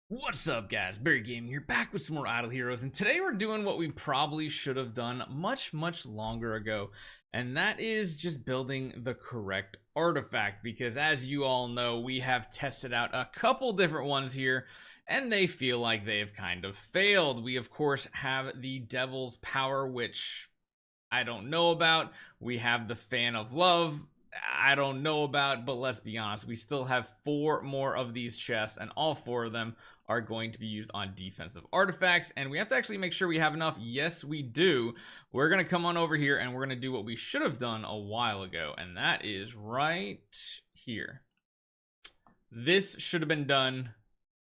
What's up, guys? Barry Gaming here, back with some more Idle Heroes, and today we're doing what we probably should have done much longer ago, and that is just building the correct artifact, because as you all know, we have tested out a couple different ones here, and they feel like they have kind of failed. We, of course, have the Devil's Power, which I don't know about. We have the Fan of Love, I don't know about, but let's be honest, we still have 4 more of these chests, and all 4 of them are going to be used on defensive artifacts, and we have to actually make sure we have enough. Yes, we do. We're going to come on over here, and we're going to do what we should have done a while ago, and that is right here. This should have been done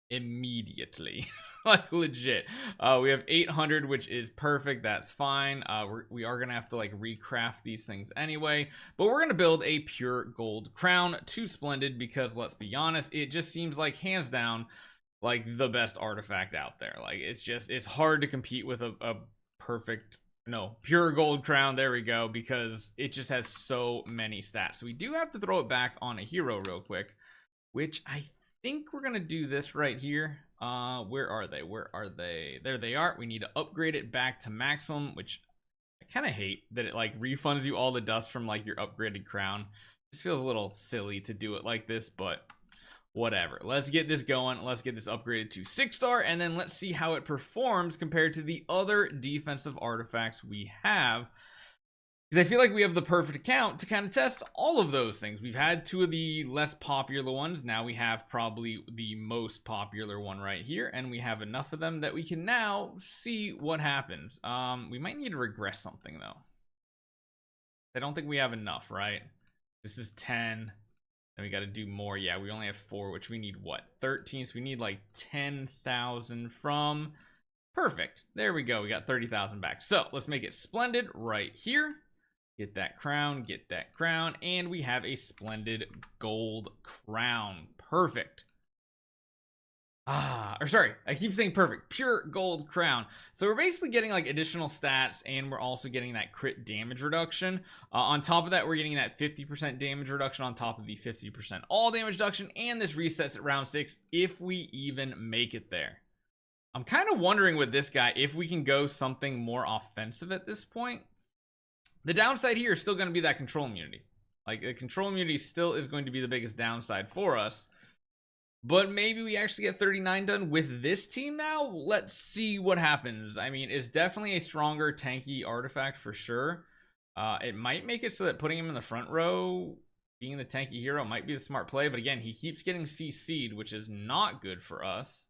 immediately. Like legit. We have 800, which is perfect. That's fine. We are gonna have to like recraft these things anyway, but we're gonna build a pure gold crown. Too splendid, because let's be honest, it just seems like hands down like the best artifact out there. Like it's hard to compete with a perfect, no, pure gold crown. There we go, because it just has so many stats. So we do have to throw it back on a hero real quick, which I think we're gonna do this right here. Where are they? There they are. We need to upgrade it back to maximum, which I kind of hate that it like refunds you all the dust from like your upgraded crown. Just feels a little silly to do it like this, but whatever. Let's get this going. Let's get this upgraded to 6-star, and then let's see how it performs compared to the other defensive artifacts we have. Because I feel like we have the perfect account to kind of test all of those things. We've had 2 of the less popular ones. Now we have probably the most popular one right here. And we have enough of them that we can now see what happens. We might need to regress something, though. I don't think we have enough, right? This is 10. And we got to do more. Yeah, we only have 4, which we need, what, 13? So we need like 10,000 from... Perfect. There we go. We got 30,000 back. So let's make it splendid right here. Get that crown, and we have a splendid gold crown. Perfect. Or sorry, I keep saying perfect. Pure gold crown. So we're basically getting like additional stats, and we're also getting that crit damage reduction. On top of that, we're getting that 50% damage reduction on top of the 50% all damage reduction, and this resets at round 6 if we even make it there. I'm kind of wondering with this guy if we can go something more offensive at this point. The downside here is still going to be that control immunity. Like, the control immunity still is going to be the biggest downside for us. But maybe we actually get 39 done with this team now? Let's see what happens. I mean, it's definitely a stronger, tanky artifact for sure. It might make it so that putting him in the front row, being the tanky hero, might be the smart play. But again, he keeps getting CC'd, which is not good for us.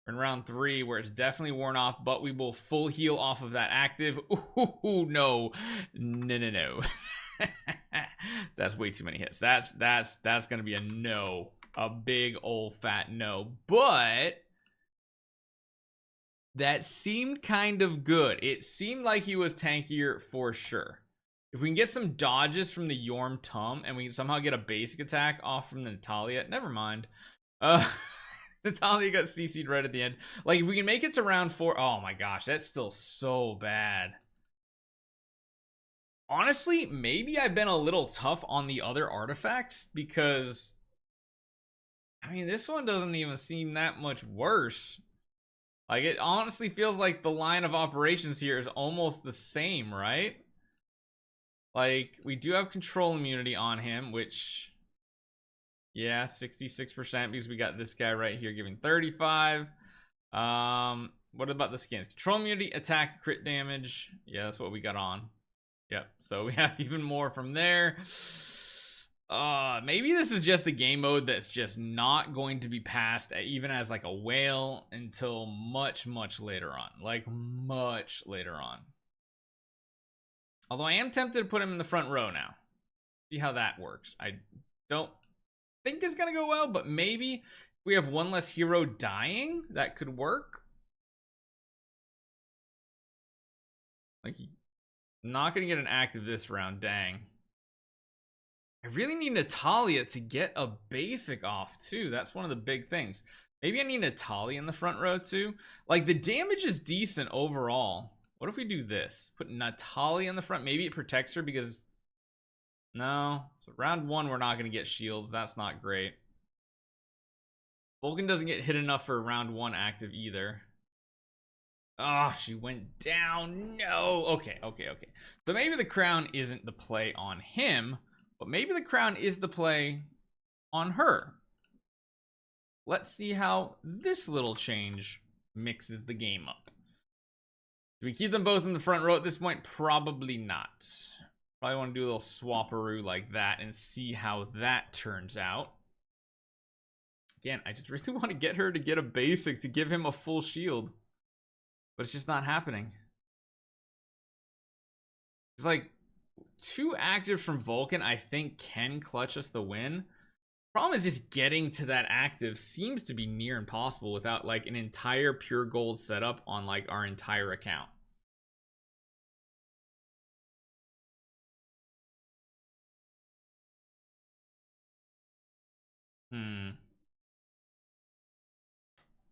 We're in round 3, where it's definitely worn off, but we will full heal off of that active. Ooh, no. That's way too many hits. That's gonna be a no. A big old fat no. But that seemed kind of good. It seemed like he was tankier for sure. If we can get some dodges from the Yorm Tum, and we can somehow get a basic attack off from the Natalia, never mind. Natalia got CC'd right at the end. Like, if we can make it to round 4... Oh my gosh, that's still so bad. Honestly, maybe I've been a little tough on the other artifacts, because... I mean, this one doesn't even seem that much worse. Like, it honestly feels like the line of operations here is almost the same, right? Like, we do have control immunity on him, which... Yeah, 66%, because we got this guy right here giving 35. What about the skins? Control immunity, attack, crit damage. Yeah, that's what we got on. Yep, so we have even more from there. Maybe this is just a game mode that's just not going to be passed even as like a whale until much later on. Like, much later on. Although I am tempted to put him in the front row now. See how that works. I don't think it's gonna go well, but maybe if we have one less hero dying, that could work. Like, not gonna get an active this round. Dang. I really need Natalia to get a basic off too. That's one of the big things. Maybe I need Natalia in the front row too. Like, the damage is decent overall. What if we do this? Put Natalia in the front. Maybe it protects her because... No. So round 1, we're not going to get shields. That's not great. Vulcan doesn't get hit enough for round 1 active either. Oh, she went down. No. Okay. So maybe the crown isn't the play on him, but maybe the crown is the play on her. Let's see how this little change mixes the game up. Do we keep them both in the front row at this point? Probably not. Probably want to do a little swapperoo like that and see how that turns out. Again, I just really want to get her to get a basic to give him a full shield. But it's just not happening. It's like 2 active from Vulcan, I think, can clutch us the win. Problem is just getting to that active seems to be near impossible without like an entire pure gold setup on like our entire account.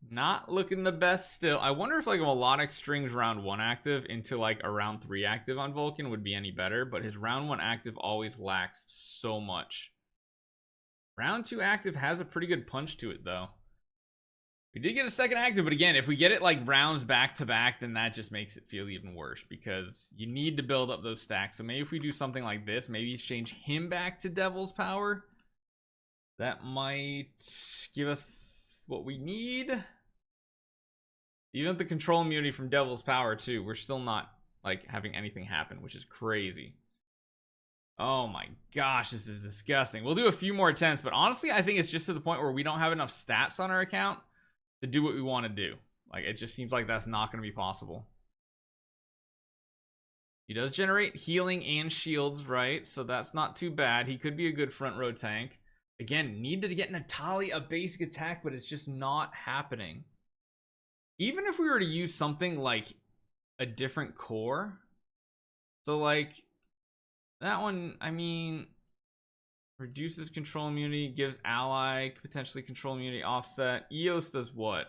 Not looking the best still. I wonder if like a melodic strings round 1 active into like a round 3 active on Vulcan would be any better, but his round 1 active always lacks so much. Round 2 active has a pretty good punch to it though. We did get a second active, but again, if we get it like rounds back to back, then that just makes it feel even worse because you need to build up those stacks. So maybe if we do something like this, maybe exchange him back to Devil's Power, that might give us what we need. Even with the control immunity from Devil's Power too, we're still not like having anything happen, which is crazy. Oh my gosh, this is disgusting. We'll do a few more attempts, but honestly, I think it's just to the point where we don't have enough stats on our account to do what we want to do. Like, it just seems like that's not going to be possible. He does generate healing and shields, right? So that's not too bad. He could be a good front row tank. Again, need to get Natalie a basic attack, but it's just not happening. Even if we were to use something like a different core, so like that one, I mean, reduces control immunity, gives ally potentially control immunity offset. Eos does what?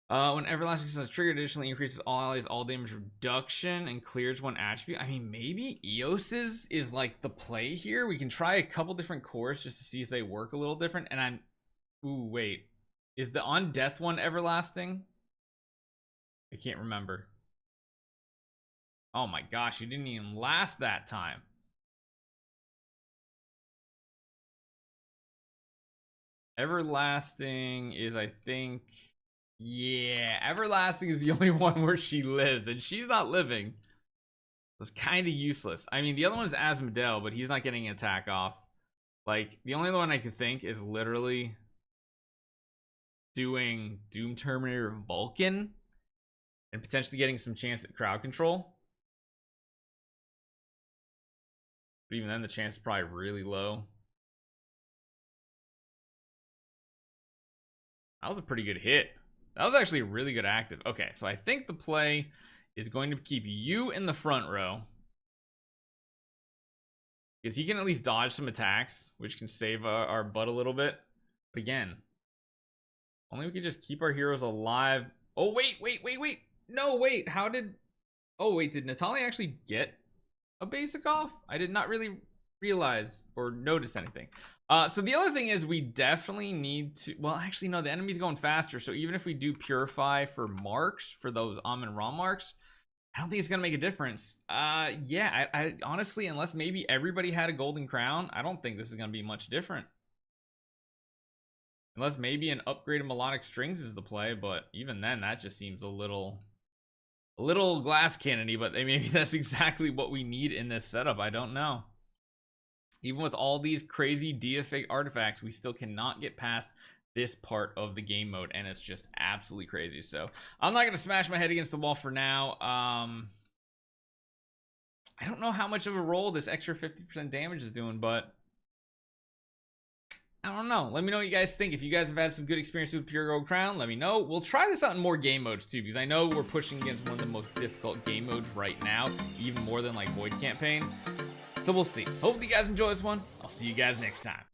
When everlasting sun is triggered, additionally increases all allies all damage reduction and clears 1 attribute. I mean, maybe Eos's is like the play here. We can try a couple different cores just to see if they work a little different. And I'm, ooh, wait, is the on death one everlasting? I can't remember. Oh my gosh, he didn't even last that time. Everlasting is, I think, yeah, Everlasting is the only one where she lives, and she's not living. It's kind of useless. I mean, the other one is Asmodel, but he's not getting an attack off. Like, the only other one I could think is literally doing Doom Terminator Vulcan and potentially getting some chance at crowd control. But even then, the chance is probably really low. That was a pretty good hit. That was actually a really good active. Okay, so I think the play is going to keep you in the front row, because he can at least dodge some attacks, which can save our butt a little bit. But again, only we could just keep our heroes alive. Oh, wait. No, wait. How did... Oh, wait. Did Natalia actually get a basic off? I did not really realize or notice anything. So the other thing is we definitely need to... Well, actually, no. The enemy's going faster. So even if we do Purify for marks, for those and Rom marks, I don't think it's going to make a difference. Yeah, I honestly, unless maybe everybody had a golden crown, I don't think this is going to be much different. Unless maybe an upgraded melodic strings is the play, but even then, that just seems a little glass cannony, but maybe that's exactly what we need in this setup. I don't know. Even with all these crazy Deific artifacts, we still cannot get past this part of the game mode, and it's just absolutely crazy. So I'm not going to smash my head against the wall for now. I don't know how much of a role this extra 50% damage is doing, but I don't know. Let me know what you guys think. If you guys have had some good experience with Pure Gold Crown, let me know. We'll try this out in more game modes too, because I know we're pushing against one of the most difficult game modes right now, even more than like Void Campaign. So we'll see. Hopefully you guys enjoy this one. I'll see you guys next time.